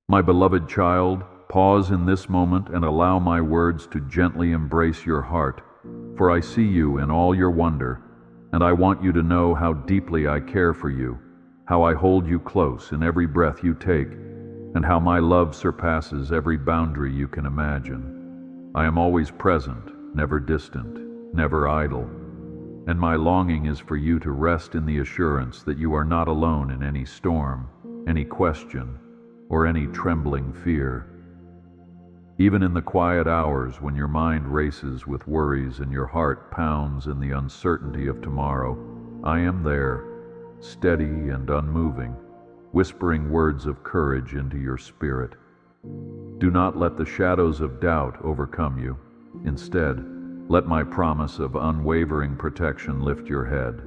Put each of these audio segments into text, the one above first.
My beloved child, pause in this moment and allow my words to gently embrace your heart, for I see you in all your wonder, and I want you to know how deeply I care for you, how I hold you close in every breath you take, and how my love surpasses every boundary you can imagine. I am always present, never distant, never idle, and my longing is for you to rest in the assurance that you are not alone in any storm, any question, or any trembling fear. Even in the quiet hours when your mind races with worries and your heart pounds in the uncertainty of tomorrow, I am there, steady and unmoving, whispering words of courage into your spirit. Do not let the shadows of doubt overcome you. Instead, let my promise of unwavering protection lift your head.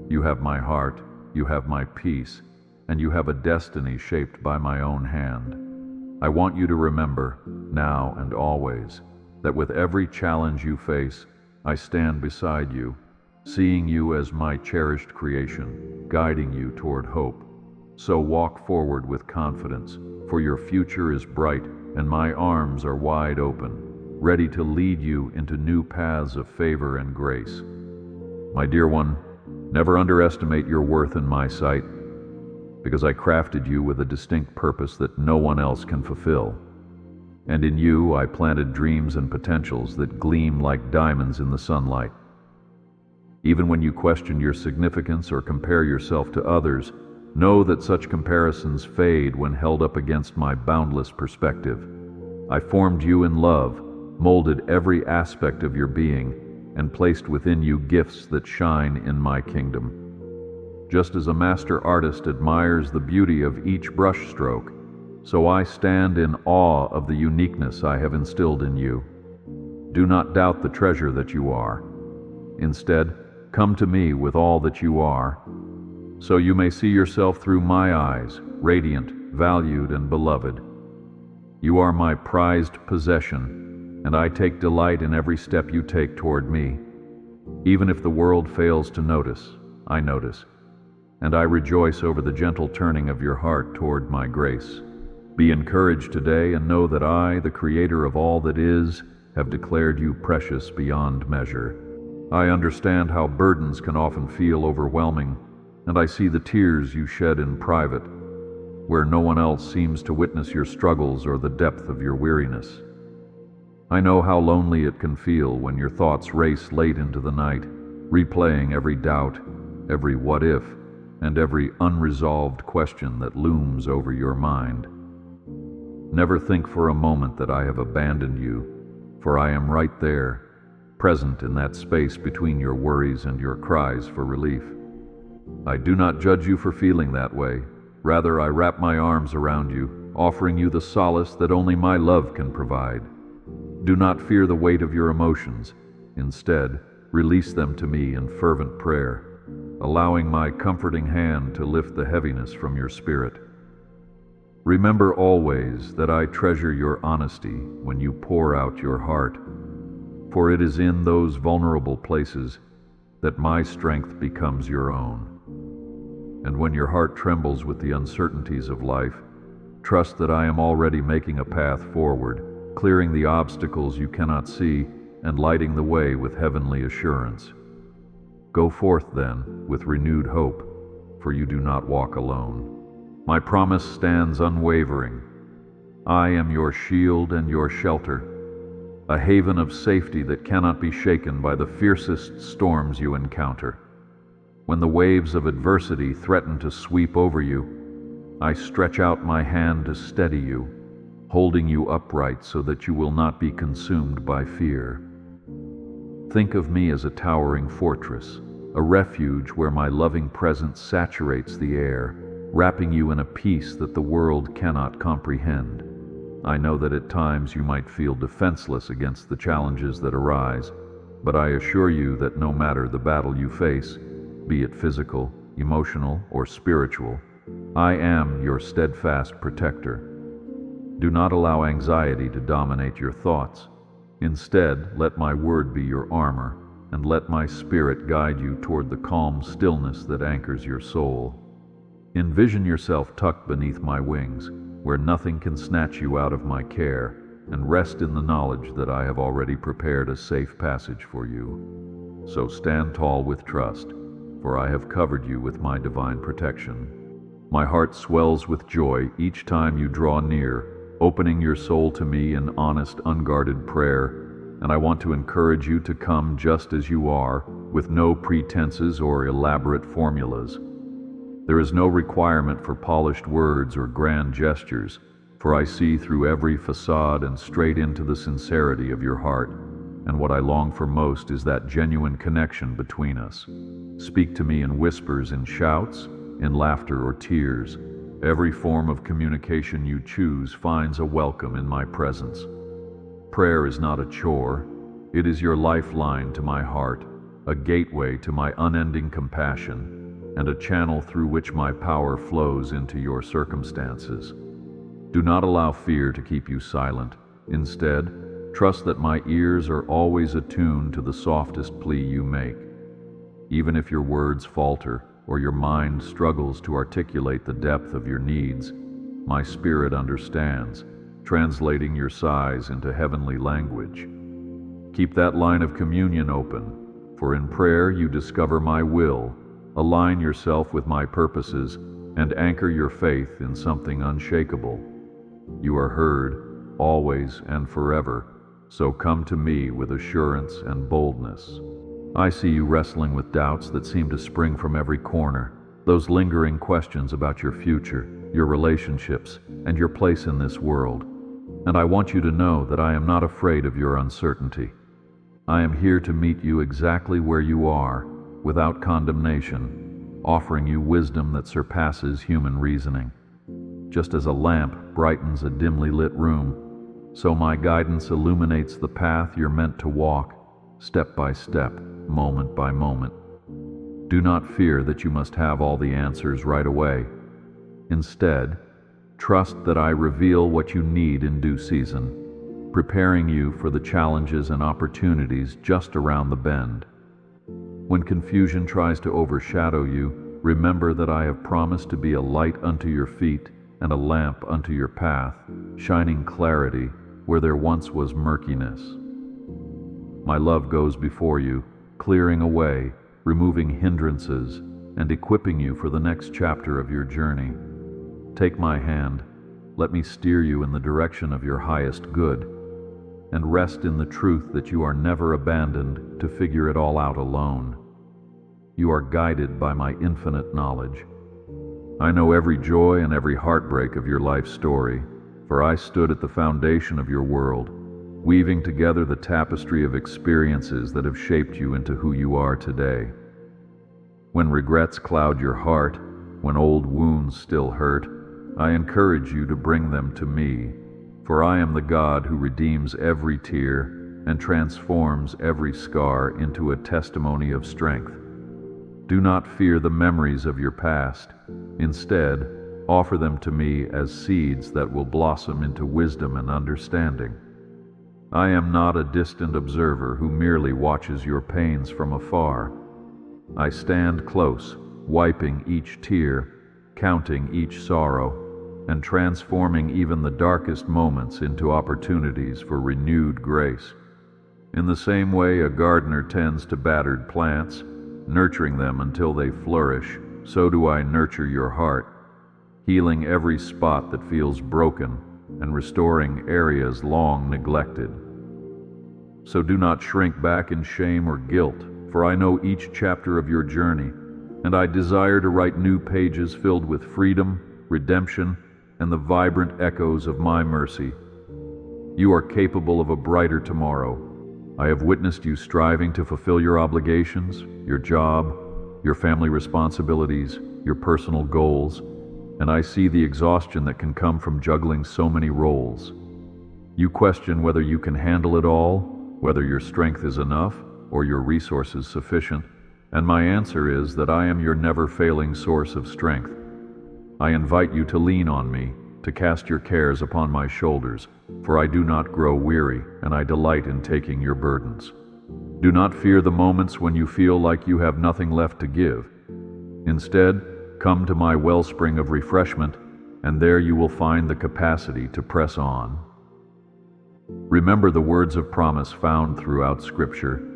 You have my heart, you have my peace, and you have a destiny shaped by my own hand. I want you to remember, now and always, that with every challenge you face, I stand beside you, seeing you as my cherished creation, guiding you toward hope. So walk forward with confidence, for your future is bright and my arms are wide open, ready to lead you into new paths of favor and grace. My dear one, never underestimate your worth in my sight, because I crafted you with a distinct purpose that no one else can fulfill. And in you I planted dreams and potentials that gleam like diamonds in the sunlight. Even when you question your significance or compare yourself to others, know that such comparisons fade when held up against my boundless perspective. I formed you in love, molded every aspect of your being, and placed within you gifts that shine in my kingdom. Just as a master artist admires the beauty of each brushstroke, so I stand in awe of the uniqueness I have instilled in you. Do not doubt the treasure that you are. Instead, come to me with all that you are, so you may see yourself through my eyes, radiant, valued, and beloved. You are my prized possession, and I take delight in every step you take toward me. Even if the world fails to notice, I notice, and I rejoice over the gentle turning of your heart toward my grace. Be encouraged today and know that I, the Creator of all that is, have declared you precious beyond measure. I understand how burdens can often feel overwhelming, and I see the tears you shed in private, where no one else seems to witness your struggles or the depth of your weariness. I know how lonely it can feel when your thoughts race late into the night, replaying every doubt, every what if, and every unresolved question that looms over your mind. Never think for a moment that I have abandoned you, for I am right there, present in that space between your worries and your cries for relief. I do not judge you for feeling that way. Rather, I wrap my arms around you, offering you the solace that only my love can provide. Do not fear the weight of your emotions. Instead, release them to me in fervent prayer, allowing my comforting hand to lift the heaviness from your spirit. Remember always that I treasure your honesty when you pour out your heart, for it is in those vulnerable places that my strength becomes your own. And when your heart trembles with the uncertainties of life, trust that I am already making a path forward, clearing the obstacles you cannot see and lighting the way with heavenly assurance. Go forth then with renewed hope, for you do not walk alone. My promise stands unwavering. I am your shield and your shelter, a haven of safety that cannot be shaken by the fiercest storms you encounter. When the waves of adversity threaten to sweep over you, I stretch out my hand to steady you, holding you upright so that you will not be consumed by fear. Think of me as a towering fortress, a refuge where my loving presence saturates the air, wrapping you in a peace that the world cannot comprehend. I know that at times you might feel defenseless against the challenges that arise, but I assure you that no matter the battle you face, be it physical, emotional, or spiritual, I am your steadfast protector. Do not allow anxiety to dominate your thoughts. Instead, let my word be your armor, and let my spirit guide you toward the calm stillness that anchors your soul. Envision yourself tucked beneath my wings, where nothing can snatch you out of my care, and rest in the knowledge that I have already prepared a safe passage for you. So stand tall with trust, for I have covered you with my divine protection. My heart swells with joy each time you draw near, opening your soul to me in honest, unguarded prayer, and I want to encourage you to come just as you are, with no pretenses or elaborate formulas. There is no requirement for polished words or grand gestures, for I see through every facade and straight into the sincerity of your heart, and what I long for most is that genuine connection between us. Speak to me in whispers, in shouts, in laughter or tears. Every form of communication you choose finds a welcome in my presence. Prayer is not a chore. It is your lifeline to my heart, a gateway to my unending compassion, and a channel through which my power flows into your circumstances. Do not allow fear to keep you silent. Instead, trust that my ears are always attuned to the softest plea you make. Even if your words falter or your mind struggles to articulate the depth of your needs, my spirit understands, translating your sighs into heavenly language. Keep that line of communion open, for in prayer you discover my will, align yourself with my purposes, and anchor your faith in something unshakable. You are heard, always and forever, so come to me with assurance and boldness. I see you wrestling with doubts that seem to spring from every corner, those lingering questions about your future, your relationships, and your place in this world. And I want you to know that I am not afraid of your uncertainty. I am here to meet you exactly where you are, without condemnation, offering you wisdom that surpasses human reasoning. Just as a lamp brightens a dimly lit room, so my guidance illuminates the path you're meant to walk, step by step, moment by moment. Do not fear that you must have all the answers right away. Instead, trust that I reveal what you need in due season, preparing you for the challenges and opportunities just around the bend. When confusion tries to overshadow you, remember that I have promised to be a light unto your feet and a lamp unto your path, shining clarity where there once was murkiness. My love goes before you, clearing a way, removing hindrances, and equipping you for the next chapter of your journey. Take my hand, let me steer you in the direction of your highest good, and rest in the truth that you are never abandoned to figure it all out alone. You are guided by my infinite knowledge. I know every joy and every heartbreak of your life story, for I stood at the foundation of your world, weaving together the tapestry of experiences that have shaped you into who you are today. When regrets cloud your heart, when old wounds still hurt, I encourage you to bring them to me, for I am the God who redeems every tear and transforms every scar into a testimony of strength. Do not fear the memories of your past. Instead, offer them to me as seeds that will blossom into wisdom and understanding. I am not a distant observer who merely watches your pains from afar. I stand close, wiping each tear, counting each sorrow, and transforming even the darkest moments into opportunities for renewed grace. In the same way a gardener tends to battered plants, nurturing them until they flourish, so do I nurture your heart, healing every spot that feels broken and restoring areas long neglected. So do not shrink back in shame or guilt, for I know each chapter of your journey, and I desire to write new pages filled with freedom, redemption, and the vibrant echoes of my mercy. You are capable of a brighter tomorrow. I have witnessed you striving to fulfill your obligations, your job, your family responsibilities, your personal goals, and I see the exhaustion that can come from juggling so many roles. You question whether you can handle it all, whether your strength is enough, or your resources sufficient, and my answer is that I am your never-failing source of strength. I invite you to lean on me, to cast your cares upon my shoulders, for I do not grow weary, and I delight in taking your burdens. Do not fear the moments when you feel like you have nothing left to give. Instead, come to my wellspring of refreshment, and there you will find the capacity to press on. Remember the words of promise found throughout Scripture.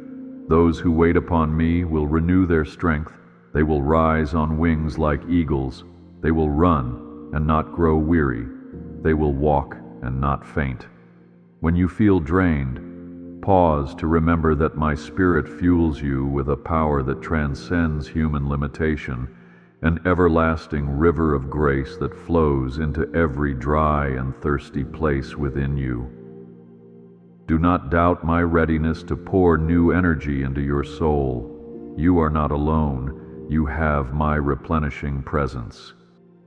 Those who wait upon me will renew their strength. They will rise on wings like eagles. They will run and not grow weary. They will walk and not faint. When you feel drained, pause to remember that my Spirit fuels you with a power that transcends human limitation, an everlasting river of grace that flows into every dry and thirsty place within you. Do not doubt my readiness to pour new energy into your soul. You are not alone. You have my replenishing presence.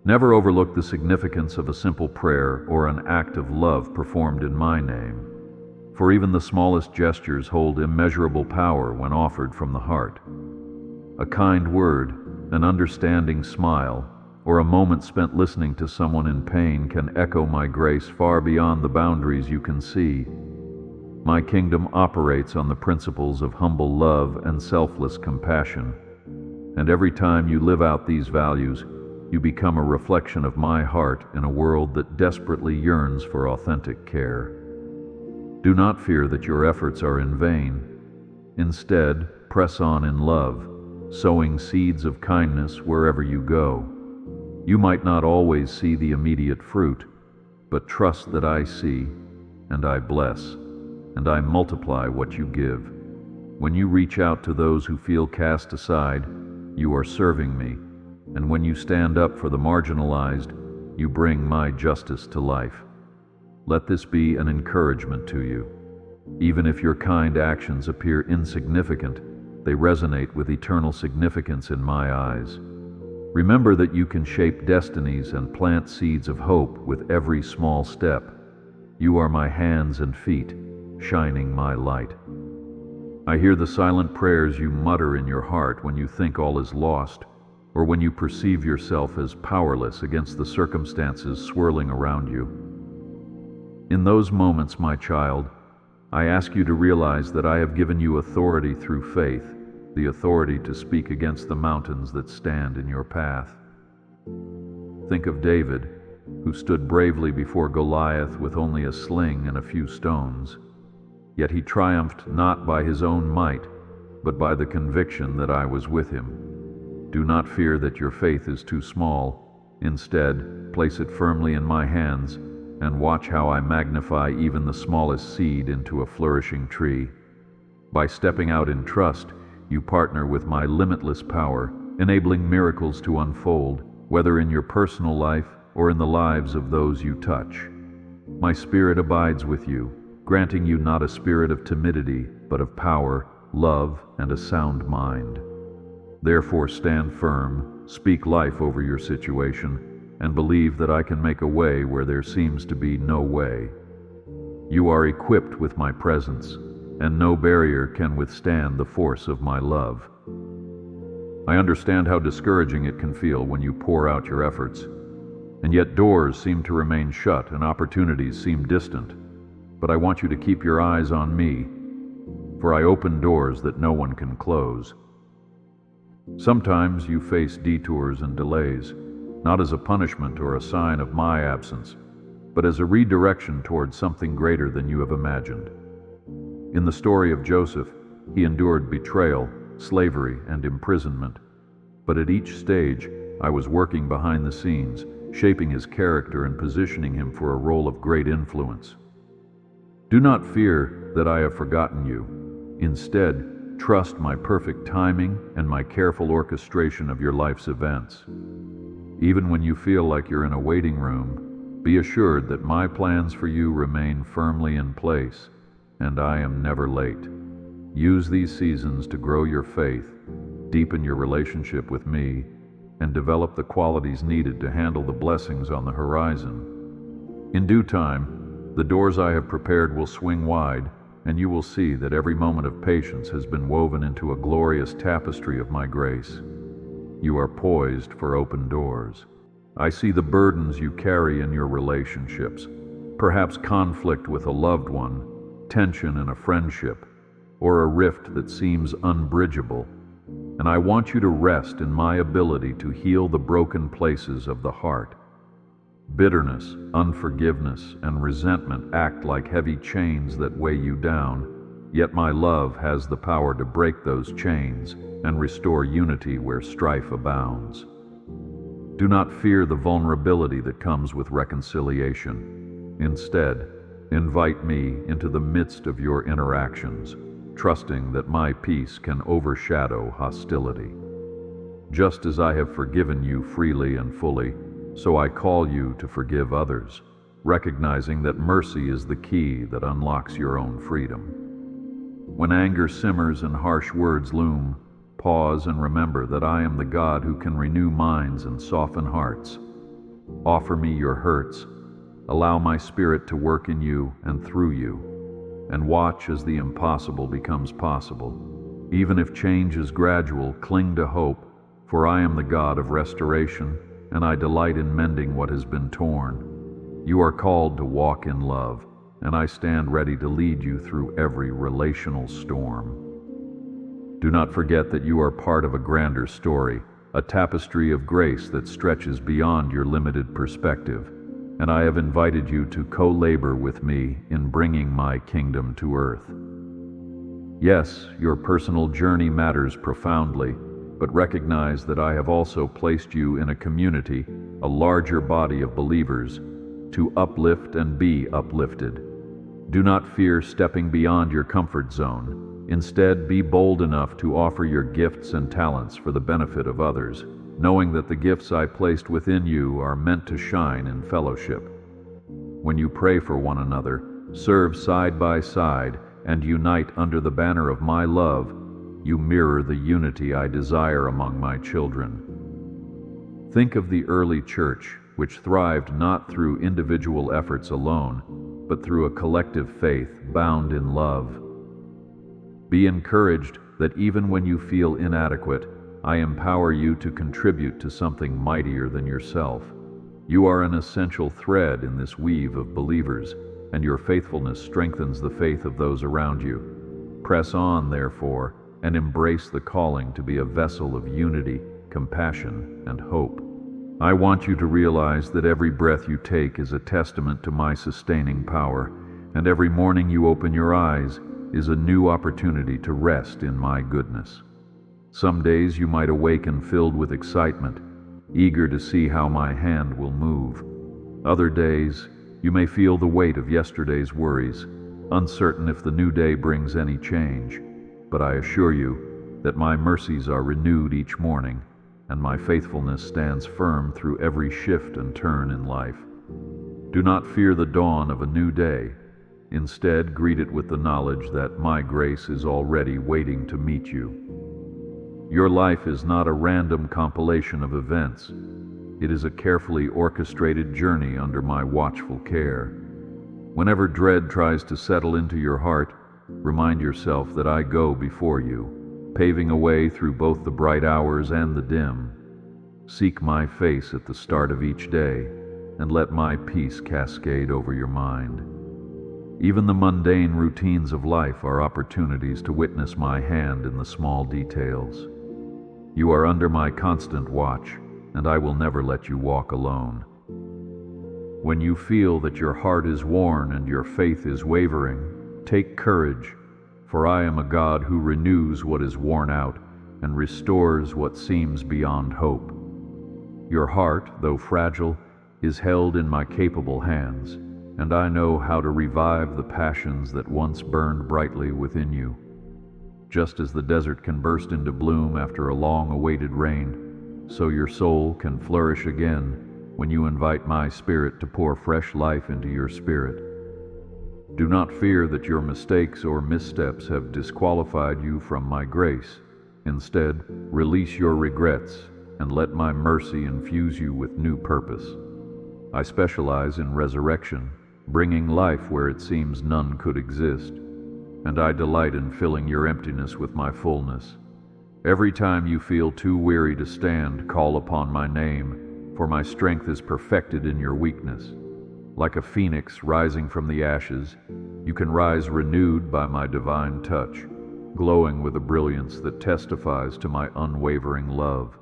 Never overlook the significance of a simple prayer or an act of love performed in my name, for even the smallest gestures hold immeasurable power when offered from the heart. A kind word, an understanding smile, or a moment spent listening to someone in pain can echo my grace far beyond the boundaries you can see. My kingdom operates on the principles of humble love and selfless compassion, and every time you live out these values, you become a reflection of my heart in a world that desperately yearns for authentic care. Do not fear that your efforts are in vain. Instead, press on in love, sowing seeds of kindness wherever you go. You might not always see the immediate fruit, but trust that I see, and I bless, and I multiply what you give. When you reach out to those who feel cast aside, you are serving me, and when you stand up for the marginalized, you bring my justice to life. Let this be an encouragement to you. Even if your kind actions appear insignificant, they resonate with eternal significance in my eyes. Remember that you can shape destinies and plant seeds of hope with every small step. You are my hands and feet, shining my light. I hear the silent prayers you mutter in your heart when you think all is lost, or when you perceive yourself as powerless against the circumstances swirling around you. In those moments, my child, I ask you to realize that I have given you authority through faith, the authority to speak against the mountains that stand in your path. Think of David, who stood bravely before Goliath with only a sling and a few stones. Yet he triumphed not by his own might, but by the conviction that I was with him. Do not fear that your faith is too small. Instead, place it firmly in my hands and watch how I magnify even the smallest seed into a flourishing tree. By stepping out in trust, you partner with my limitless power, enabling miracles to unfold, whether in your personal life or in the lives of those you touch. My Spirit abides with you, granting you not a spirit of timidity, but of power, love, and a sound mind. Therefore stand firm, speak life over your situation, and believe that I can make a way where there seems to be no way. You are equipped with my presence, and no barrier can withstand the force of my love. I understand how discouraging it can feel when you pour out your efforts, and yet doors seem to remain shut and opportunities seem distant. But I want you to keep your eyes on me, for I open doors that no one can close. Sometimes you face detours and delays, not as a punishment or a sign of my absence, but as a redirection towards something greater than you have imagined. In the story of Joseph, he endured betrayal, slavery, and imprisonment. But at each stage, I was working behind the scenes, shaping his character and positioning him for a role of great influence. Do not fear that I have forgotten you. Instead, trust my perfect timing and my careful orchestration of your life's events. Even when you feel like you're in a waiting room, be assured that my plans for you remain firmly in place, and I am never late. Use these seasons to grow your faith, deepen your relationship with me, and develop the qualities needed to handle the blessings on the horizon. In due time, the doors I have prepared will swing wide, and you will see that every moment of patience has been woven into a glorious tapestry of my grace. You are poised for open doors. I see the burdens you carry in your relationships, perhaps conflict with a loved one, tension in a friendship, or a rift that seems unbridgeable, and I want you to rest in my ability to heal the broken places of the heart. Bitterness, unforgiveness, and resentment act like heavy chains that weigh you down, yet my love has the power to break those chains and restore unity where strife abounds. Do not fear the vulnerability that comes with reconciliation. Instead, invite me into the midst of your interactions, trusting that my peace can overshadow hostility. Just as I have forgiven you freely and fully, so I call you to forgive others, recognizing that mercy is the key that unlocks your own freedom. When anger simmers and harsh words loom, pause and remember that I am the God who can renew minds and soften hearts. Offer me your hurts, allow my spirit to work in you and through you, and watch as the impossible becomes possible. Even if change is gradual, cling to hope, for I am the God of restoration, and I delight in mending what has been torn. You are called to walk in love, and I stand ready to lead you through every relational storm. Do not forget that you are part of a grander story, a tapestry of grace that stretches beyond your limited perspective, and I have invited you to co-labor with me in bringing my kingdom to earth. Yes, your personal journey matters profoundly, but recognize that I have also placed you in a community, a larger body of believers, to uplift and be uplifted. Do not fear stepping beyond your comfort zone. Instead, be bold enough to offer your gifts and talents for the benefit of others, knowing that the gifts I placed within you are meant to shine in fellowship. When you pray for one another, serve side by side, and unite under the banner of my love, you mirror the unity I desire among my children. Think of the early church, which thrived not through individual efforts alone, but through a collective faith bound in love. Be encouraged that even when you feel inadequate, I empower you to contribute to something mightier than yourself. You are an essential thread in this weave of believers, and your faithfulness strengthens the faith of those around you. Press on, therefore, and embrace the calling to be a vessel of unity, compassion, and hope. I want you to realize that every breath you take is a testament to my sustaining power, and every morning you open your eyes is a new opportunity to rest in my goodness. Some days you might awaken filled with excitement, eager to see how my hand will move. Other days, you may feel the weight of yesterday's worries, uncertain if the new day brings any change. But I assure you that my mercies are renewed each morning, and my faithfulness stands firm through every shift and turn in life. Do not fear the dawn of a new day. Instead, greet it with the knowledge that my grace is already waiting to meet you. Your life is not a random compilation of events. It is a carefully orchestrated journey under my watchful care. Whenever dread tries to settle into your heart, remind yourself that I go before you, paving a way through both the bright hours and the dim. Seek my face at the start of each day, and let my peace cascade over your mind. Even the mundane routines of life are opportunities to witness my hand in the small details. You are under my constant watch, and I will never let you walk alone. When you feel that your heart is worn and your faith is wavering, take courage, for I am a God who renews what is worn out and restores what seems beyond hope. Your heart, though fragile, is held in my capable hands, and I know how to revive the passions that once burned brightly within you. Just as the desert can burst into bloom after a long-awaited rain, so your soul can flourish again when you invite my Spirit to pour fresh life into your spirit. Do not fear that your mistakes or missteps have disqualified you from my grace. Instead, release your regrets and let my mercy infuse you with new purpose. I specialize in resurrection, bringing life where it seems none could exist, and I delight in filling your emptiness with my fullness. Every time you feel too weary to stand, call upon my name, for my strength is perfected in your weakness. Like a phoenix rising from the ashes, you can rise renewed by my divine touch, glowing with a brilliance that testifies to my unwavering love.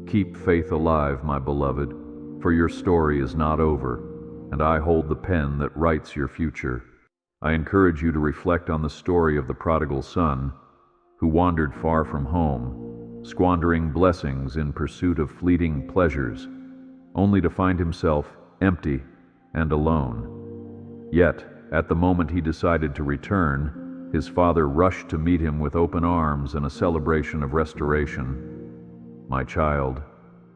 Keep faith alive, my beloved, for your story is not over, and I hold the pen that writes your future. I encourage you to reflect on the story of the prodigal son who wandered far from home, squandering blessings in pursuit of fleeting pleasures, only to find himself empty and alone. Yet, at the moment he decided to return, his father rushed to meet him with open arms and a celebration of restoration. My child,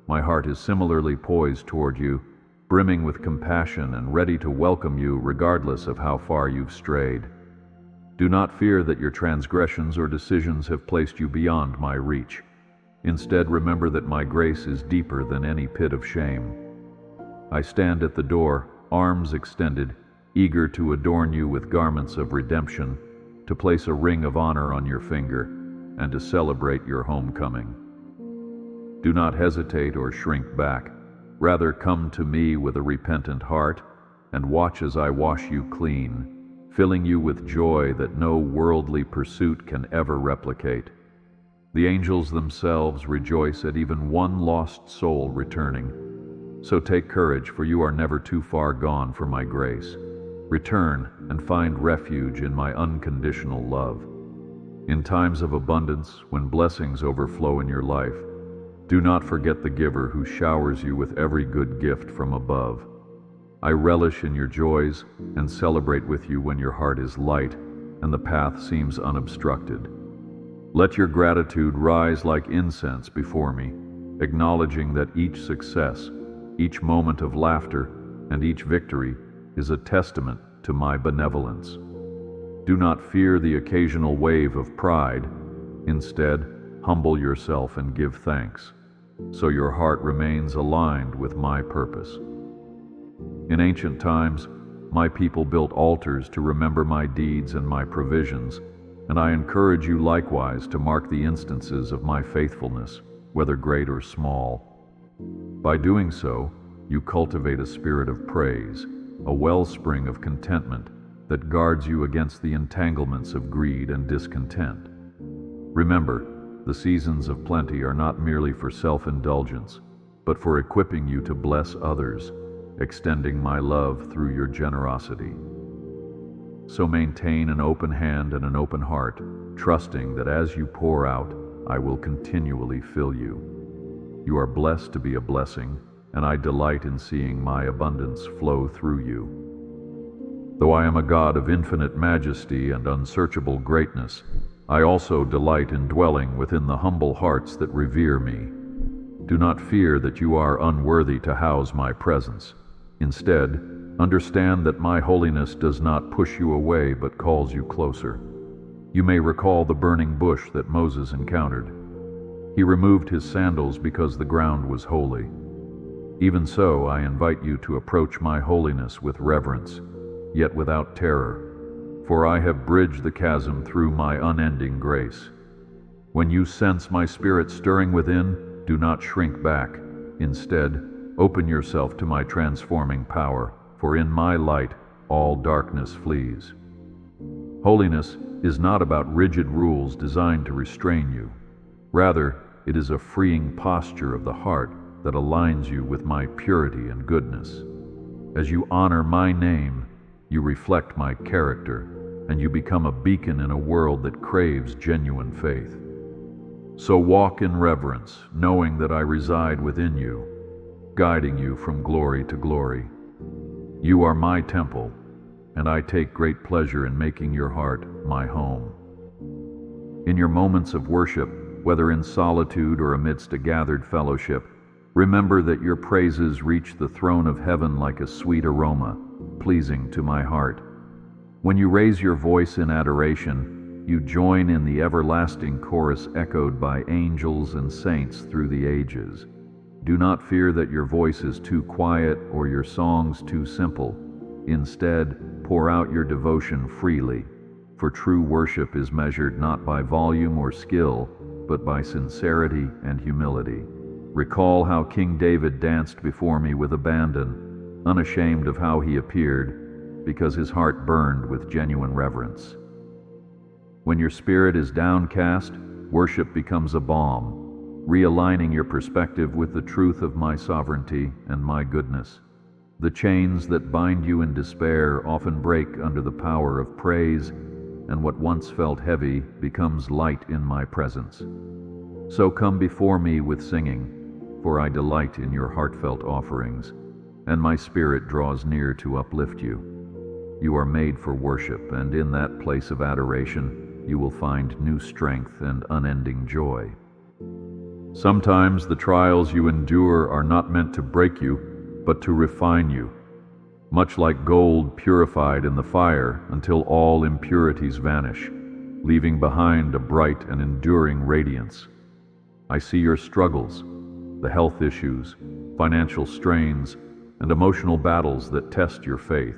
my heart is similarly poised toward you, brimming with compassion and ready to welcome you regardless of how far you've strayed. Do not fear that your transgressions or decisions have placed you beyond my reach. Instead, remember that my grace is deeper than any pit of shame. I stand at the door, arms extended, eager to adorn you with garments of redemption, to place a ring of honor on your finger, and to celebrate your homecoming. Do not hesitate or shrink back. Rather, come to me with a repentant heart, and watch as I wash you clean, filling you with joy that no worldly pursuit can ever replicate. The angels themselves rejoice at even one lost soul returning. So take courage, for you are never too far gone for my grace. Return and find refuge in my unconditional love. In times of abundance, when blessings overflow in your life, do not forget the giver who showers you with every good gift from above. I relish in your joys and celebrate with you when your heart is light and the path seems unobstructed. Let your gratitude rise like incense before me, acknowledging that each success, each moment of laughter, and each victory is a testament to my benevolence. Do not fear the occasional wave of pride. Instead, humble yourself and give thanks, so your heart remains aligned with my purpose. In ancient times, my people built altars to remember my deeds and my provisions, and I encourage you likewise to mark the instances of my faithfulness, whether great or small. By doing so, you cultivate a spirit of praise, a wellspring of contentment that guards you against the entanglements of greed and discontent. Remember, the seasons of plenty are not merely for self-indulgence, but for equipping you to bless others, extending my love through your generosity. So maintain an open hand and an open heart, trusting that as you pour out, I will continually fill you. You are blessed to be a blessing, and I delight in seeing my abundance flow through you. Though I am a God of infinite majesty and unsearchable greatness, I also delight in dwelling within the humble hearts that revere me. Do not fear that you are unworthy to house my presence. Instead, understand that my holiness does not push you away but calls you closer. You may recall the burning bush that Moses encountered. He removed his sandals because the ground was holy. Even so, I invite you to approach my holiness with reverence, yet without terror, for I have bridged the chasm through my unending grace. When you sense my spirit stirring within, do not shrink back. Instead, open yourself to my transforming power, for in my light all darkness flees. Holiness is not about rigid rules designed to restrain you. Rather, it is a freeing posture of the heart that aligns you with my purity and goodness. As you honor my name, you reflect my character, and you become a beacon in a world that craves genuine faith. So walk in reverence, knowing that I reside within you, guiding you from glory to glory. You are my temple, and I take great pleasure in making your heart my home. In your moments of worship, whether in solitude or amidst a gathered fellowship, remember that your praises reach the throne of heaven like a sweet aroma, pleasing to my heart. When you raise your voice in adoration, you join in the everlasting chorus echoed by angels and saints through the ages. Do not fear that your voice is too quiet or your songs too simple. Instead, pour out your devotion freely, for true worship is measured not by volume or skill, but by sincerity and humility. Recall how King David danced before me with abandon, unashamed of how he appeared, because his heart burned with genuine reverence. When your spirit is downcast, worship becomes a balm. realigning your perspective with the truth of my sovereignty and my goodness. The chains that bind you in despair often break under the power of praise, and what once felt heavy becomes light in my presence. So come before me with singing, for I delight in your heartfelt offerings, and my spirit draws near to uplift you. You are made for worship, and in that place of adoration you will find new strength and unending joy. Sometimes the trials you endure are not meant to break you, but to refine you, much like gold purified in the fire until all impurities vanish, leaving behind a bright and enduring radiance. I see your struggles, the health issues, financial strains, and emotional battles that test your faith,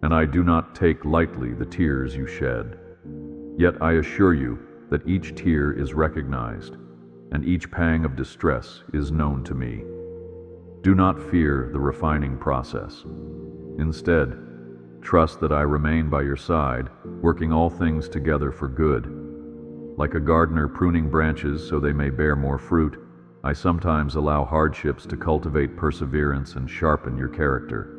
and I do not take lightly the tears you shed. Yet I assure you that each tear is recognized, and each pang of distress is known to me. Do not fear the refining process. Instead, trust that I remain by your side, working all things together for good. Like a gardener pruning branches so they may bear more fruit, I sometimes allow hardships to cultivate perseverance and sharpen your character.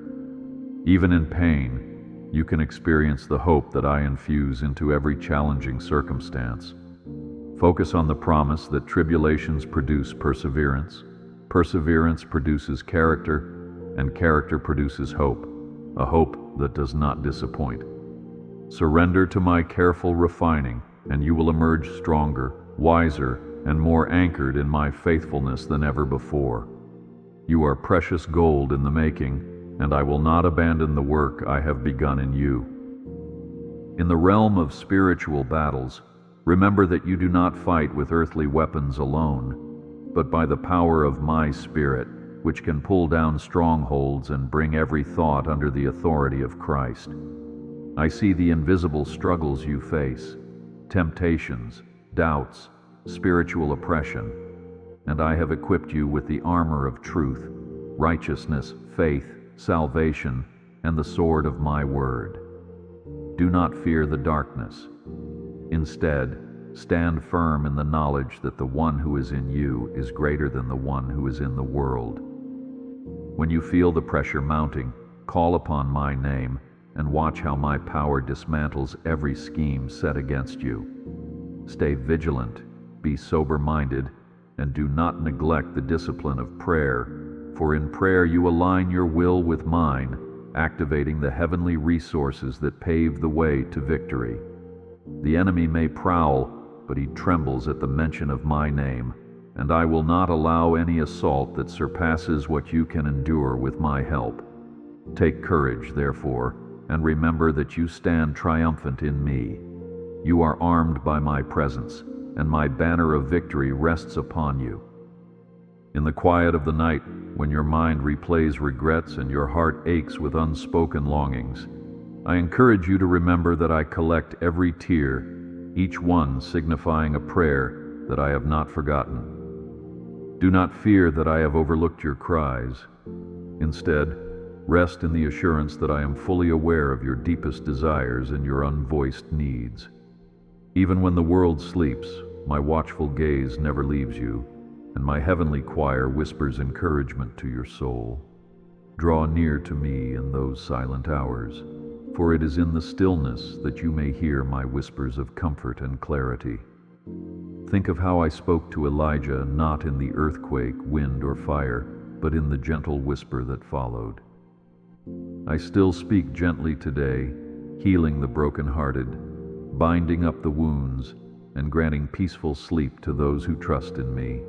Even in pain, you can experience the hope that I infuse into every challenging circumstance. Focus on the promise that tribulations produce perseverance, perseverance produces character, and character produces hope, a hope that does not disappoint. Surrender to my careful refining, and you will emerge stronger, wiser, and more anchored in my faithfulness than ever before. You are precious gold in the making, and I will not abandon the work I have begun in you. In the realm of spiritual battles, remember that you do not fight with earthly weapons alone, but by the power of my Spirit, which can pull down strongholds and bring every thought under the authority of Christ. I see the invisible struggles you face, temptations, doubts, spiritual oppression, and I have equipped you with the armor of truth, righteousness, faith, salvation, and the sword of my word. Do not fear the darkness. Instead, stand firm in the knowledge that the one who is in you is greater than the one who is in the world. When you feel the pressure mounting, call upon my name and watch how my power dismantles every scheme set against you. Stay vigilant, be sober-minded, and do not neglect the discipline of prayer, for in prayer you align your will with mine, activating the heavenly resources that pave the way to victory. The enemy may prowl, but he trembles at the mention of my name, and I will not allow any assault that surpasses what you can endure with my help. Take courage, therefore, and remember that you stand triumphant in me. You are armed by my presence, and my banner of victory rests upon you. In the quiet of the night, when your mind replays regrets and your heart aches with unspoken longings, I encourage you to remember that I collect every tear, each one signifying a prayer that I have not forgotten. Do not fear that I have overlooked your cries. Instead, rest in the assurance that I am fully aware of your deepest desires and your unvoiced needs. Even when the world sleeps, my watchful gaze never leaves you, and my heavenly choir whispers encouragement to your soul. Draw near to me in those silent hours, for it is in the stillness that you may hear my whispers of comfort and clarity. Think of how I spoke to Elijah not in the earthquake, wind, or fire, but in the gentle whisper that followed. I still speak gently today, healing the brokenhearted, binding up the wounds, and granting peaceful sleep to those who trust in me.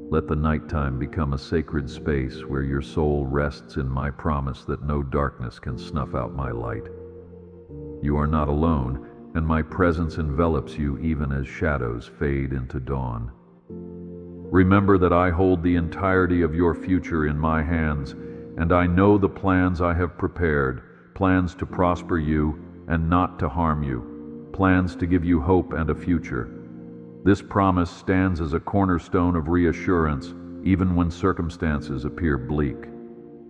Let the nighttime become a sacred space where your soul rests in my promise that no darkness can snuff out my light. You are not alone, and my presence envelops you even as shadows fade into dawn. Remember that I hold the entirety of your future in my hands, and I know the plans I have prepared, plans to prosper you and not to harm you, plans to give you hope and a future. This promise stands as a cornerstone of reassurance, even when circumstances appear bleak.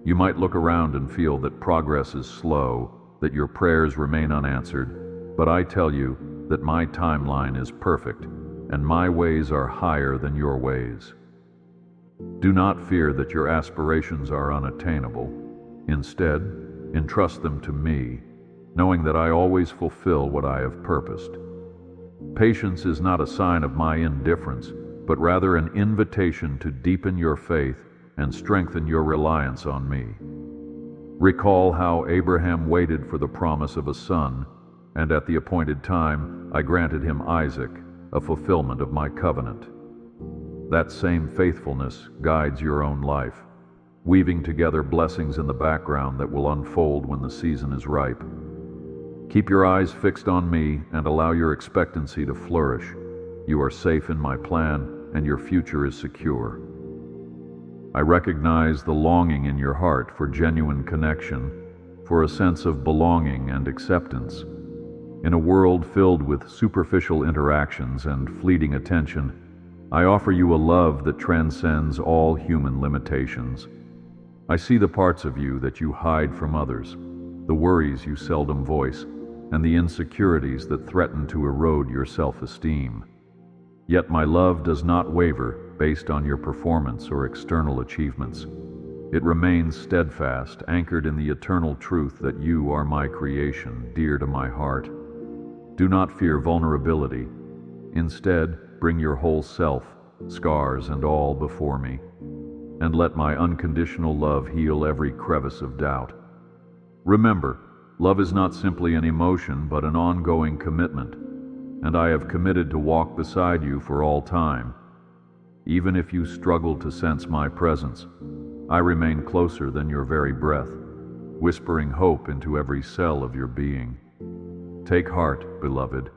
You might look around and feel that progress is slow, that your prayers remain unanswered, but I tell you that my timeline is perfect, and my ways are higher than your ways. Do not fear that your aspirations are unattainable. Instead, entrust them to me, knowing that I always fulfill what I have purposed. Patience is not a sign of my indifference, but rather an invitation to deepen your faith and strengthen your reliance on me. Recall how Abraham waited for the promise of a son, and at the appointed time I granted him Isaac, a fulfillment of my covenant. That same faithfulness guides your own life, weaving together blessings in the background that will unfold when the season is ripe. Keep your eyes fixed on me and allow your expectancy to flourish. You are safe in my plan, and your future is secure. I recognize the longing in your heart for genuine connection, for a sense of belonging and acceptance. In a world filled with superficial interactions and fleeting attention, I offer you a love that transcends all human limitations. I see the parts of you that you hide from others, the worries you seldom voice, and the insecurities that threaten to erode your self-esteem. Yet my love does not waver based on your performance or external achievements. It remains steadfast, anchored in the eternal truth that you are my creation, dear to my heart. Do not fear vulnerability. Instead, bring your whole self, scars and all, before me, and let my unconditional love heal every crevice of doubt. Remember, love is not simply an emotion, but an ongoing commitment, and I have committed to walk beside you for all time. Even if you struggle to sense my presence, I remain closer than your very breath, whispering hope into every cell of your being. Take heart, beloved,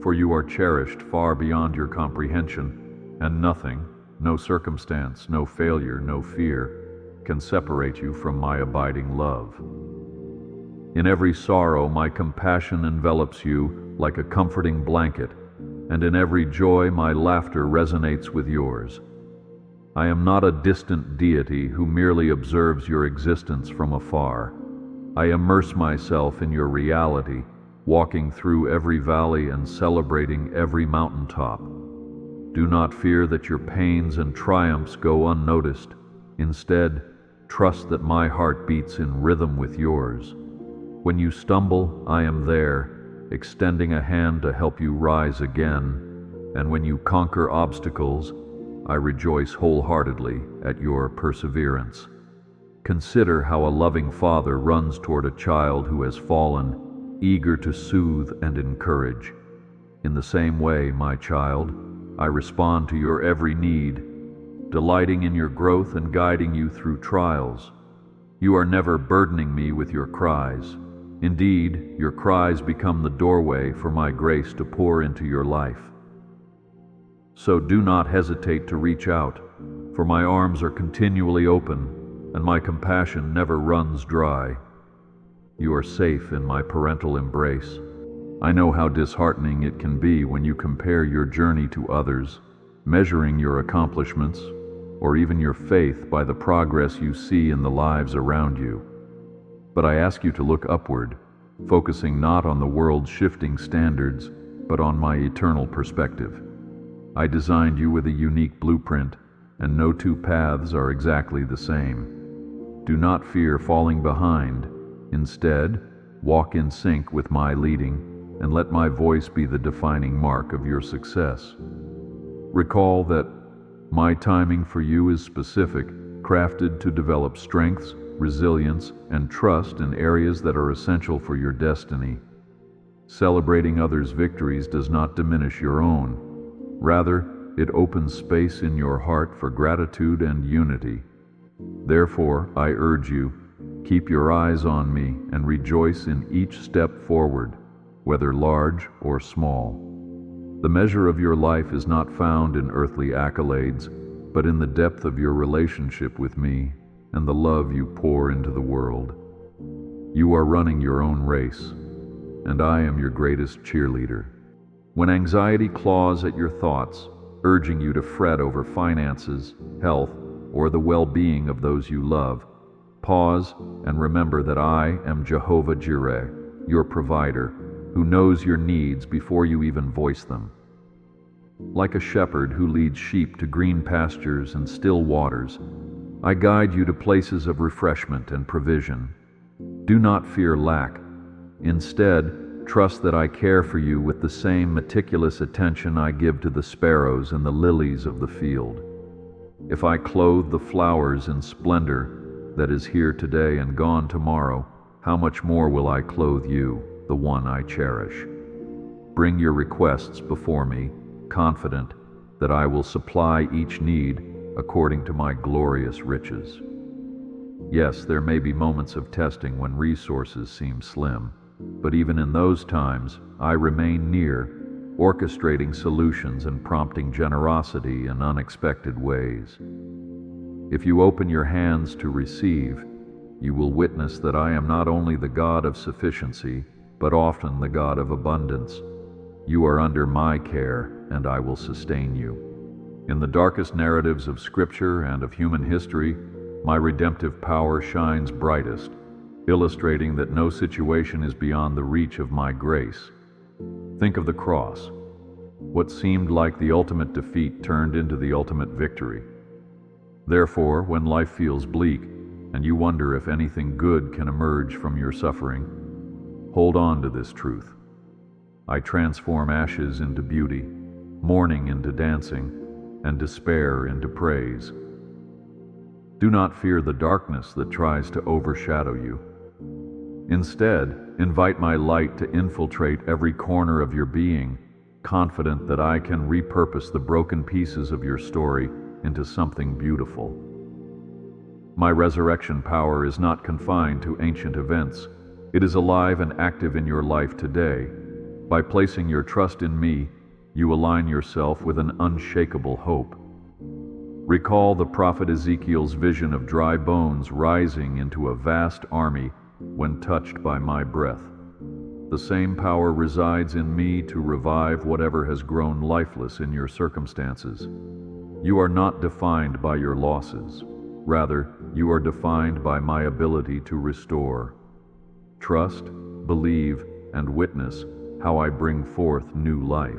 for you are cherished far beyond your comprehension, and nothing, no circumstance, no failure, no fear, can separate you from my abiding love. In every sorrow, my compassion envelops you like a comforting blanket, and in every joy, my laughter resonates with yours. I am not a distant deity who merely observes your existence from afar. I immerse myself in your reality, walking through every valley and celebrating every mountaintop. Do not fear that your pains and triumphs go unnoticed. Instead, trust that my heart beats in rhythm with yours. When you stumble, I am there, extending a hand to help you rise again, and when you conquer obstacles, I rejoice wholeheartedly at your perseverance. Consider how a loving father runs toward a child who has fallen, eager to soothe and encourage. In the same way, my child, I respond to your every need, delighting in your growth and guiding you through trials. You are never burdening me with your cries. Indeed, your cries become the doorway for my grace to pour into your life. So do not hesitate to reach out, for my arms are continually open, and my compassion never runs dry. You are safe in my parental embrace. I know how disheartening it can be when you compare your journey to others, measuring your accomplishments, or even your faith by the progress you see in the lives around you. But I ask you to look upward, focusing not on the world's shifting standards, but on my eternal perspective. I designed you with a unique blueprint, and no two paths are exactly the same. Do not fear falling behind. Instead, walk in sync with my leading, and let my voice be the defining mark of your success. Recall that my timing for you is specific, crafted to develop strengths, resilience, and trust in areas that are essential for your destiny. Celebrating others' victories does not diminish your own. Rather, it opens space in your heart for gratitude and unity. Therefore, I urge you, keep your eyes on me and rejoice in each step forward, whether large or small. The measure of your life is not found in earthly accolades, but in the depth of your relationship with me and the love you pour into the world. You are running your own race, and I am your greatest cheerleader. When anxiety claws at your thoughts, urging you to fret over finances, health, or the well-being of those you love, pause and remember that I am Jehovah Jireh, your provider, who knows your needs before you even voice them. Like a shepherd who leads sheep to green pastures and still waters, I guide you to places of refreshment and provision. Do not fear lack. Instead, trust that I care for you with the same meticulous attention I give to the sparrows and the lilies of the field. If I clothe the flowers in splendor that is here today and gone tomorrow, how much more will I clothe you, the one I cherish? Bring your requests before me, confident that I will supply each need according to my glorious riches. Yes, there may be moments of testing when resources seem slim, but even in those times, I remain near, orchestrating solutions and prompting generosity in unexpected ways. If you open your hands to receive, you will witness that I am not only the God of sufficiency, but often the God of abundance. You are under my care, and I will sustain you. In the darkest narratives of Scripture and of human history, my redemptive power shines brightest, illustrating that no situation is beyond the reach of my grace. Think of the cross. What seemed like the ultimate defeat turned into the ultimate victory. Therefore, when life feels bleak, and you wonder if anything good can emerge from your suffering, hold on to this truth. I transform ashes into beauty, mourning into dancing, and despair into praise. Do not fear the darkness that tries to overshadow you. Instead, invite my light to infiltrate every corner of your being, confident that I can repurpose the broken pieces of your story into something beautiful. My resurrection power is not confined to ancient events. It is alive and active in your life today. By placing your trust in me, you align yourself with an unshakable hope. Recall the prophet Ezekiel's vision of dry bones rising into a vast army when touched by my breath. The same power resides in me to revive whatever has grown lifeless in your circumstances. You are not defined by your losses. Rather, you are defined by my ability to restore. Trust, believe, and witness how I bring forth new life.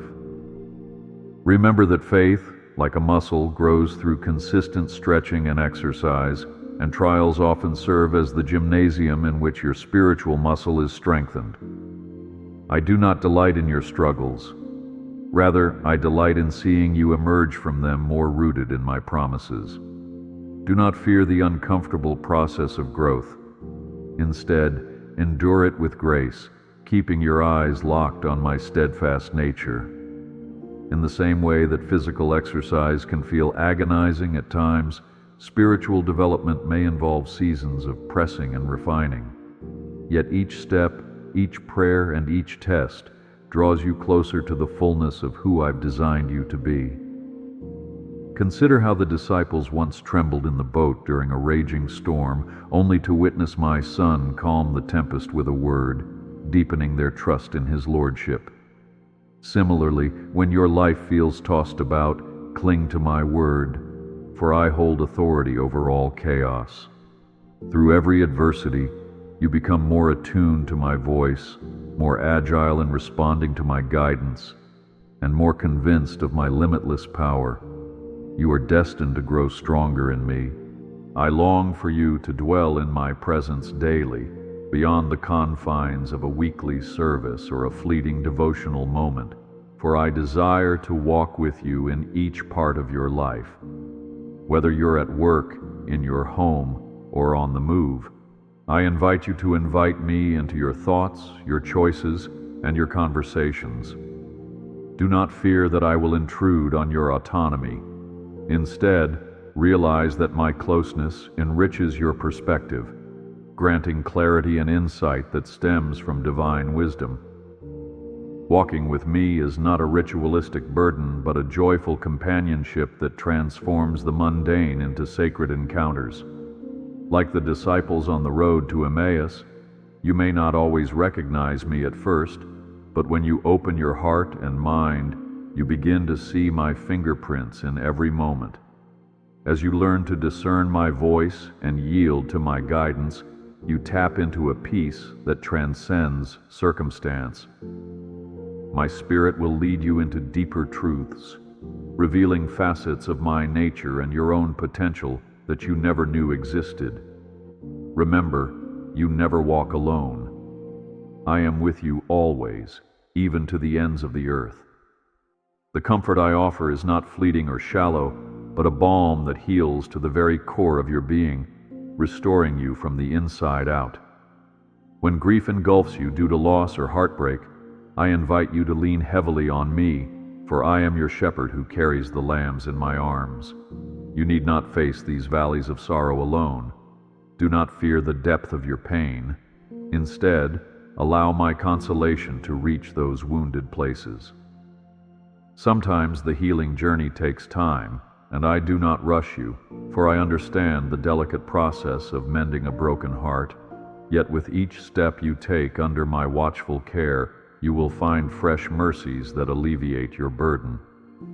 Remember that faith, like a muscle, grows through consistent stretching and exercise, and trials often serve as the gymnasium in which your spiritual muscle is strengthened. I do not delight in your struggles. Rather, I delight in seeing you emerge from them more rooted in my promises. Do not fear the uncomfortable process of growth. Instead, endure it with grace, keeping your eyes locked on my steadfast nature. In the same way that physical exercise can feel agonizing at times, spiritual development may involve seasons of pressing and refining. Yet each step, each prayer, and each test draws you closer to the fullness of who I've designed you to be. Consider how the disciples once trembled in the boat during a raging storm, only to witness my Son calm the tempest with a word, deepening their trust in His Lordship. Similarly, when your life feels tossed about, cling to my word, for I hold authority over all chaos. Through every adversity, you become more attuned to my voice, more agile in responding to my guidance, and more convinced of my limitless power. You are destined to grow stronger in me. I long for you to dwell in my presence daily, beyond the confines of a weekly service or a fleeting devotional moment, for I desire to walk with you in each part of your life. Whether you're at work, in your home, or on the move, I invite you to invite me into your thoughts, your choices, and your conversations. Do not fear that I will intrude on your autonomy. Instead, realize that my closeness enriches your perspective, granting clarity and insight that stems from divine wisdom. Walking with me is not a ritualistic burden, but a joyful companionship that transforms the mundane into sacred encounters. Like the disciples on the road to Emmaus, you may not always recognize me at first, but when you open your heart and mind, you begin to see my fingerprints in every moment. As you learn to discern my voice and yield to my guidance, you tap into a peace that transcends circumstance. My spirit will lead you into deeper truths, revealing facets of my nature and your own potential that you never knew existed. Remember, you never walk alone. I am with you always, even to the ends of the earth. The comfort I offer is not fleeting or shallow, but a balm that heals to the very core of your being, restoring you from the inside out. When grief engulfs you due to loss or heartbreak, I invite you to lean heavily on me, for I am your shepherd who carries the lambs in my arms. You need not face these valleys of sorrow alone. Do not fear the depth of your pain. Instead, allow my consolation to reach those wounded places. Sometimes the healing journey takes time, and I do not rush you, for I understand the delicate process of mending a broken heart. Yet with each step you take under my watchful care, you will find fresh mercies that alleviate your burden.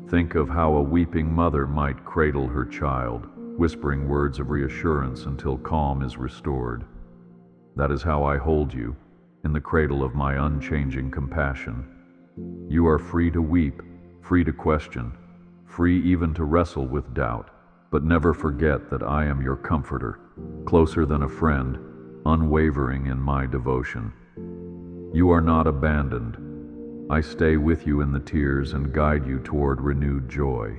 Think of how a weeping mother might cradle her child, whispering words of reassurance until calm is restored. That is how I hold you, in the cradle of my unchanging compassion. You are free to weep, free to question, free even to wrestle with doubt, but never forget that I am your comforter, closer than a friend, unwavering in my devotion. You are not abandoned. I stay with you in the tears and guide you toward renewed joy.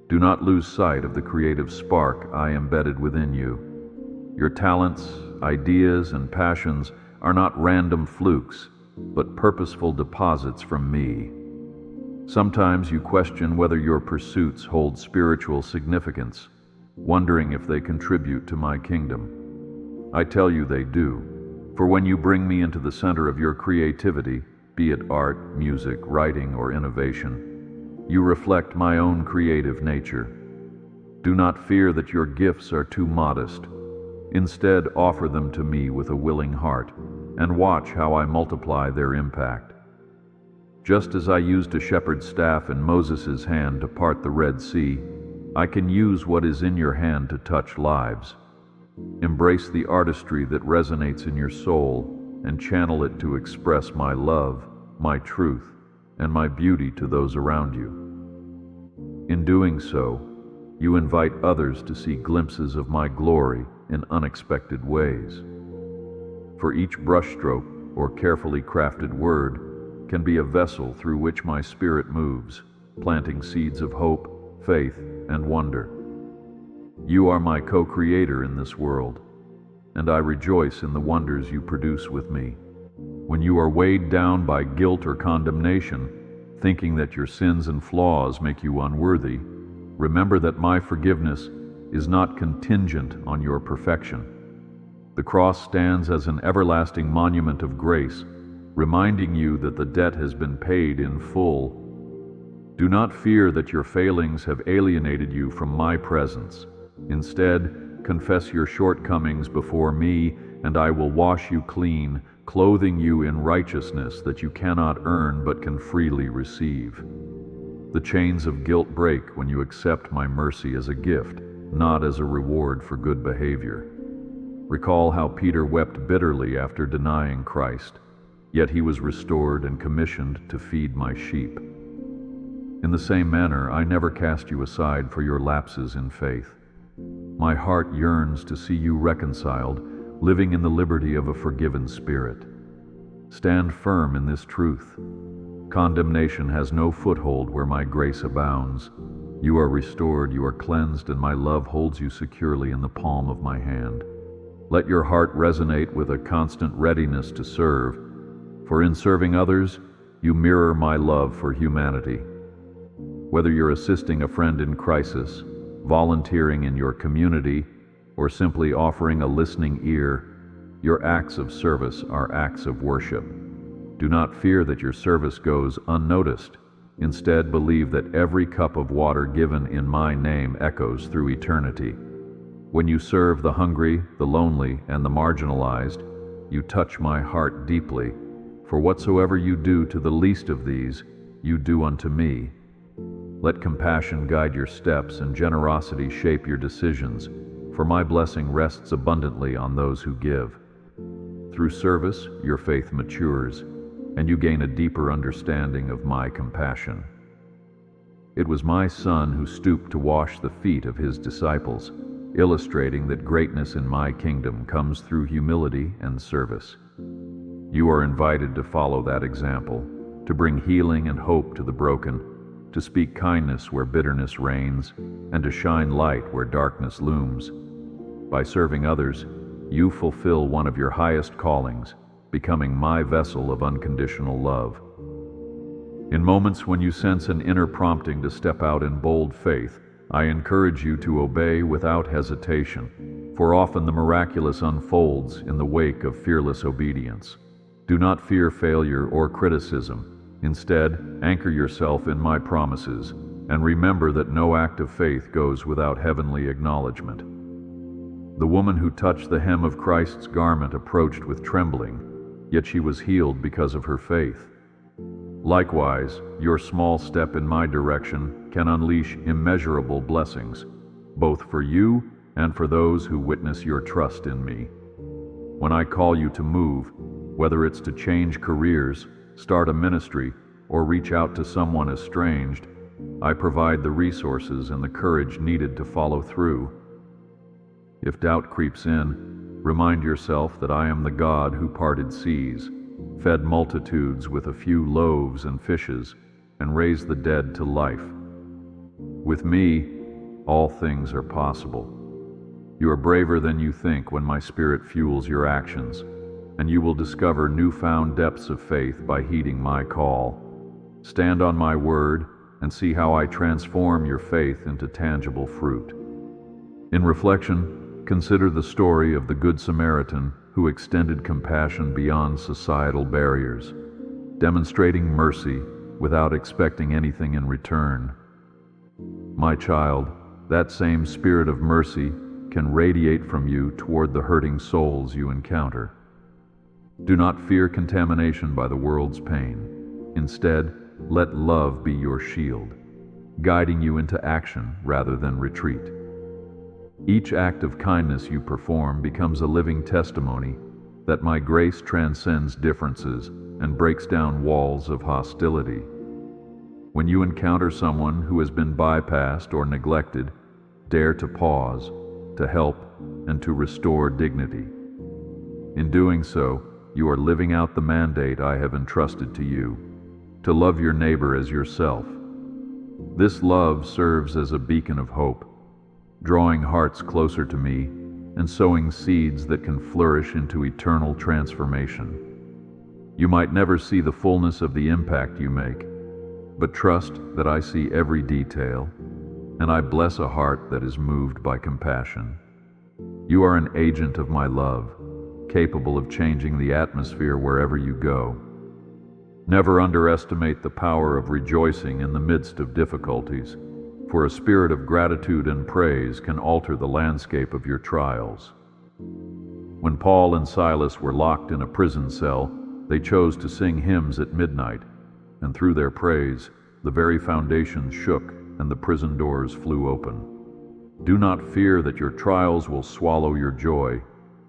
Do not lose sight of the creative spark I embedded within you. Your talents, ideas, and passions are not random flukes, but purposeful deposits from me. Sometimes you question whether your pursuits hold spiritual significance, wondering if they contribute to my kingdom. I tell you they do, for when you bring me into the center of your creativity, be it art, music, writing, or innovation, you reflect my own creative nature. Do not fear that your gifts are too modest. Instead, offer them to me with a willing heart, and watch how I multiply their impact. Just as I used a shepherd's staff in Moses' hand to part the Red Sea, I can use what is in your hand to touch lives. Embrace the artistry that resonates in your soul and channel it to express my love, my truth, and my beauty to those around you. In doing so, you invite others to see glimpses of my glory in unexpected ways. For each brushstroke or carefully crafted word can be a vessel through which my spirit moves, planting seeds of hope, faith, and wonder. You are my co-creator in this world, and I rejoice in the wonders you produce with me. When you are weighed down by guilt or condemnation, thinking that your sins and flaws make you unworthy, remember that my forgiveness is not contingent on your perfection. The cross stands as an everlasting monument of grace, reminding you that the debt has been paid in full. Do not fear that your failings have alienated you from my presence. Instead, confess your shortcomings before me, and I will wash you clean, clothing you in righteousness that you cannot earn but can freely receive. The chains of guilt break when you accept my mercy as a gift, not as a reward for good behavior. Recall how Peter wept bitterly after denying Christ, yet he was restored and commissioned to feed my sheep. In the same manner, I never cast you aside for your lapses in faith. My heart yearns to see you reconciled, living in the liberty of a forgiven spirit. Stand firm in this truth. Condemnation has no foothold where my grace abounds. You are restored, you are cleansed, and my love holds you securely in the palm of my hand. Let your heart resonate with a constant readiness to serve, for in serving others, you mirror my love for humanity. Whether you're assisting a friend in crisis, volunteering in your community, or simply offering a listening ear, your acts of service are acts of worship. Do not fear that your service goes unnoticed. Instead, believe that every cup of water given in my name echoes through eternity. When you serve the hungry, the lonely, and the marginalized, you touch my heart deeply. For whatsoever you do to the least of these, you do unto me. Let compassion guide your steps and generosity shape your decisions, for my blessing rests abundantly on those who give. Through service, your faith matures, and you gain a deeper understanding of my compassion. It was my Son who stooped to wash the feet of his disciples, illustrating that greatness in my kingdom comes through humility and service. You are invited to follow that example, to bring healing and hope to the broken, to speak kindness where bitterness reigns, and to shine light where darkness looms. By serving others, you fulfill one of your highest callings, becoming my vessel of unconditional love. In moments when you sense an inner prompting to step out in bold faith, I encourage you to obey without hesitation, for often the miraculous unfolds in the wake of fearless obedience. Do not fear failure or criticism. Instead, anchor yourself in my promises, and remember that no act of faith goes without heavenly acknowledgement. The woman who touched the hem of Christ's garment approached with trembling, yet she was healed because of her faith. Likewise, your small step in my direction can unleash immeasurable blessings, both for you and for those who witness your trust in me. When I call you to move, whether it's to change careers, start a ministry, or reach out to someone estranged, I provide the resources and the courage needed to follow through. If doubt creeps in, remind yourself that I am the God who parted seas, fed multitudes with a few loaves and fishes, and raised the dead to life. With me, all things are possible. You are braver than you think when my Spirit fuels your actions, and you will discover newfound depths of faith by heeding my call. Stand on my word and see how I transform your faith into tangible fruit. In reflection, consider the story of the Good Samaritan who extended compassion beyond societal barriers, demonstrating mercy without expecting anything in return. My child, that same spirit of mercy can radiate from you toward the hurting souls you encounter. Do not fear contamination by the world's pain. Instead, let love be your shield, guiding you into action rather than retreat. Each act of kindness you perform becomes a living testimony that my grace transcends differences and breaks down walls of hostility. When you encounter someone who has been bypassed or neglected, dare to pause, to help, and to restore dignity. In doing so, you are living out the mandate I have entrusted to you, to love your neighbor as yourself. This love serves as a beacon of hope, drawing hearts closer to me and sowing seeds that can flourish into eternal transformation. You might never see the fullness of the impact you make, but trust that I see every detail, and I bless a heart that is moved by compassion. You are an agent of my love, capable of changing the atmosphere wherever you go. Never underestimate the power of rejoicing in the midst of difficulties, for a spirit of gratitude and praise can alter the landscape of your trials. When Paul and Silas were locked in a prison cell, they chose to sing hymns at midnight, and through their praise, the very foundations shook and the prison doors flew open. Do not fear that your trials will swallow your joy.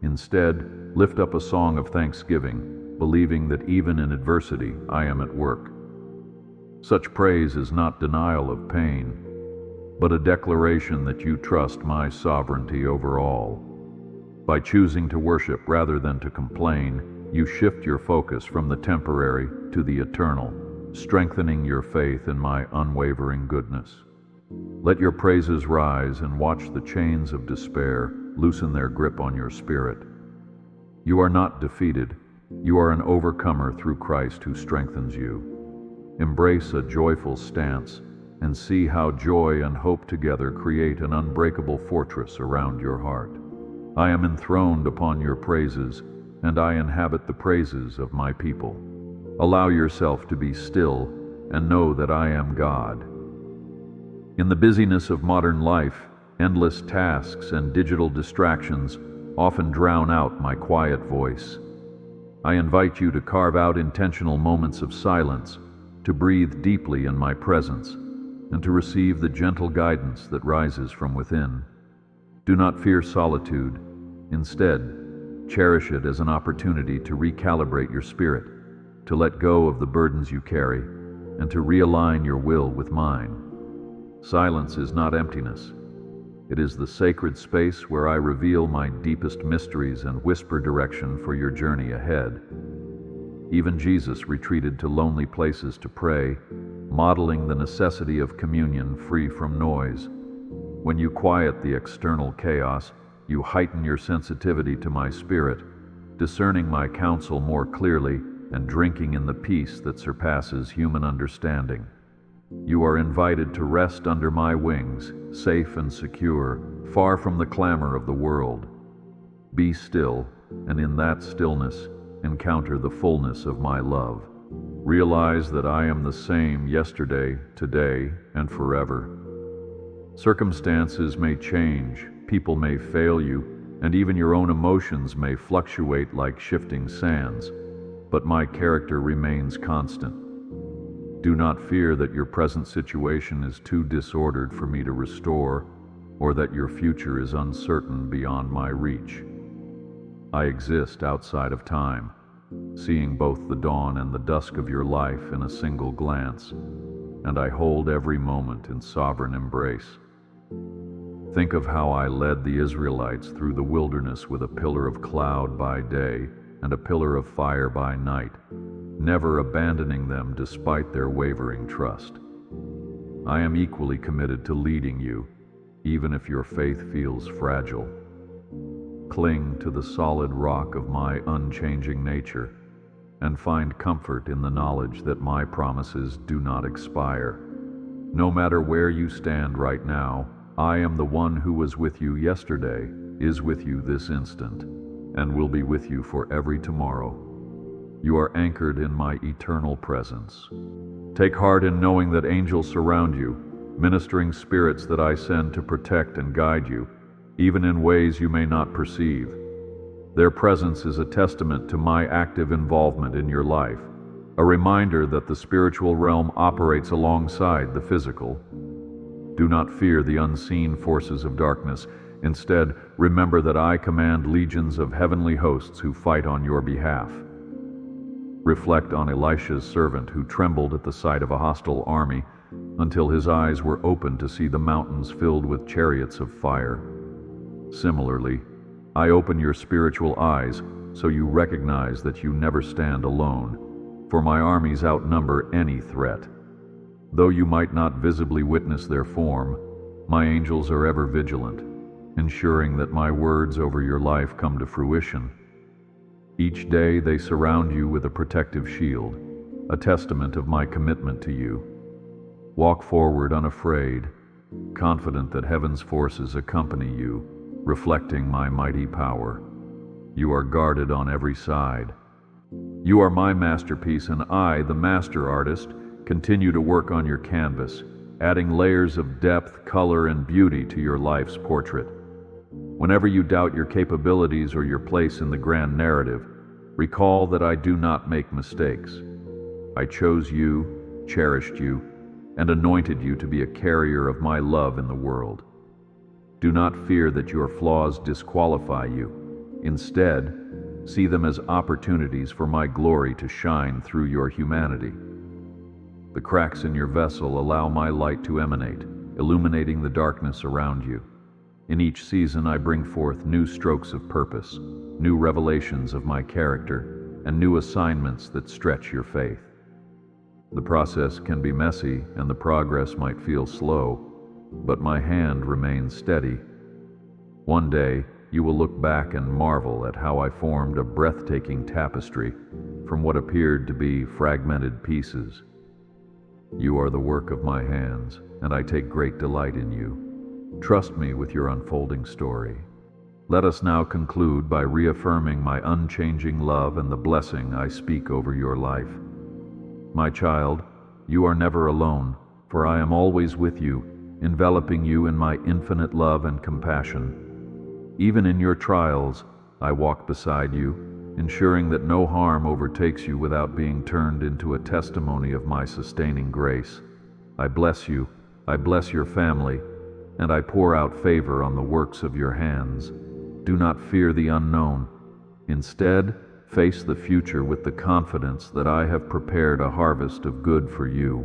Instead, lift up a song of thanksgiving, believing that even in adversity I am at work. Such praise is not denial of pain, but a declaration that you trust my sovereignty over all. By choosing to worship rather than to complain, you shift your focus from the temporary to the eternal, strengthening your faith in my unwavering goodness. Let your praises rise and watch the chains of despair loosen their grip on your spirit. You are not defeated. You are an overcomer through Christ who strengthens you. Embrace a joyful stance and see how joy and hope together create an unbreakable fortress around your heart. I am enthroned upon your praises, and I inhabit the praises of my people. Allow yourself to be still and know that I am God. In the busyness of modern life, endless tasks and digital distractions often drown out my quiet voice. I invite you to carve out intentional moments of silence, to breathe deeply in my presence, and to receive the gentle guidance that rises from within. Do not fear solitude. Instead, cherish it as an opportunity to recalibrate your spirit, to let go of the burdens you carry, and to realign your will with mine. Silence is not emptiness. It is the sacred space where I reveal my deepest mysteries and whisper direction for your journey ahead. Even Jesus retreated to lonely places to pray, modeling the necessity of communion free from noise. When you quiet the external chaos, you heighten your sensitivity to my spirit, discerning my counsel more clearly and drinking in the peace that surpasses human understanding. You are invited to rest under my wings, safe and secure, far from the clamor of the world. Be still, and in that stillness, encounter the fullness of my love. Realize that I am the same yesterday, today, and forever. Circumstances may change, people may fail you, and even your own emotions may fluctuate like shifting sands, but my character remains constant. Do not fear that your present situation is too disordered for me to restore, or that your future is uncertain beyond my reach. I exist outside of time, seeing both the dawn and the dusk of your life in a single glance, and I hold every moment in sovereign embrace. Think of how I led the Israelites through the wilderness with a pillar of cloud by day and a pillar of fire by night, never abandoning them despite their wavering trust. I am equally committed to leading you, even if your faith feels fragile. Cling to the solid rock of my unchanging nature, and find comfort in the knowledge that my promises do not expire. No matter where you stand right now, I am the one who was with you yesterday, is with you this instant, and will be with you for every tomorrow. You are anchored in my eternal presence. Take heart in knowing that angels surround you, ministering spirits that I send to protect and guide you, even in ways you may not perceive. Their presence is a testament to my active involvement in your life, a reminder that the spiritual realm operates alongside the physical. Do not fear the unseen forces of darkness. Instead, remember that I command legions of heavenly hosts who fight on your behalf. Reflect on Elisha's servant who trembled at the sight of a hostile army until his eyes were opened to see the mountains filled with chariots of fire. Similarly, I open your spiritual eyes so you recognize that you never stand alone, for my armies outnumber any threat. Though you might not visibly witness their form, my angels are ever vigilant, ensuring that my words over your life come to fruition. Each day they surround you with a protective shield, a testament of my commitment to you. Walk forward unafraid, confident that heaven's forces accompany you, reflecting my mighty power. You are guarded on every side. You are my masterpiece, and I, the master artist, continue to work on your canvas, adding layers of depth, color, and beauty to your life's portrait. Whenever you doubt your capabilities or your place in the grand narrative, recall that I do not make mistakes. I chose you, cherished you, and anointed you to be a carrier of my love in the world. Do not fear that your flaws disqualify you. Instead, see them as opportunities for my glory to shine through your humanity. The cracks in your vessel allow my light to emanate, illuminating the darkness around you. In each season I bring forth new strokes of purpose, new revelations of my character, and new assignments that stretch your faith. The process can be messy and the progress might feel slow, but my hand remains steady. One day, you will look back and marvel at how I formed a breathtaking tapestry from what appeared to be fragmented pieces. You are the work of my hands, and I take great delight in you. Trust me with your unfolding story. Let us now conclude by reaffirming my unchanging love and the blessing I speak over your life. My child, you are never alone, for I am always with you, enveloping you in my infinite love and compassion. Even in your trials, I walk beside you, ensuring that no harm overtakes you without being turned into a testimony of my sustaining grace. I bless you, I bless your family, and I pour out favor on the works of your hands. Do not fear the unknown. Instead, face the future with the confidence that I have prepared a harvest of good for you.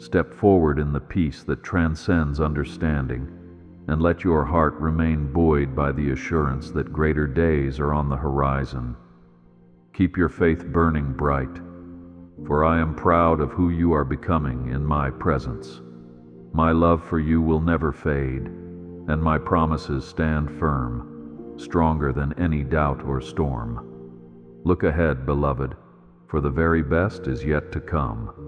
Step forward in the peace that transcends understanding, and let your heart remain buoyed by the assurance that greater days are on the horizon. Keep your faith burning bright, for I am proud of who you are becoming in my presence. My love for you will never fade, and my promises stand firm, stronger than any doubt or storm. Look ahead, beloved, for the very best is yet to come.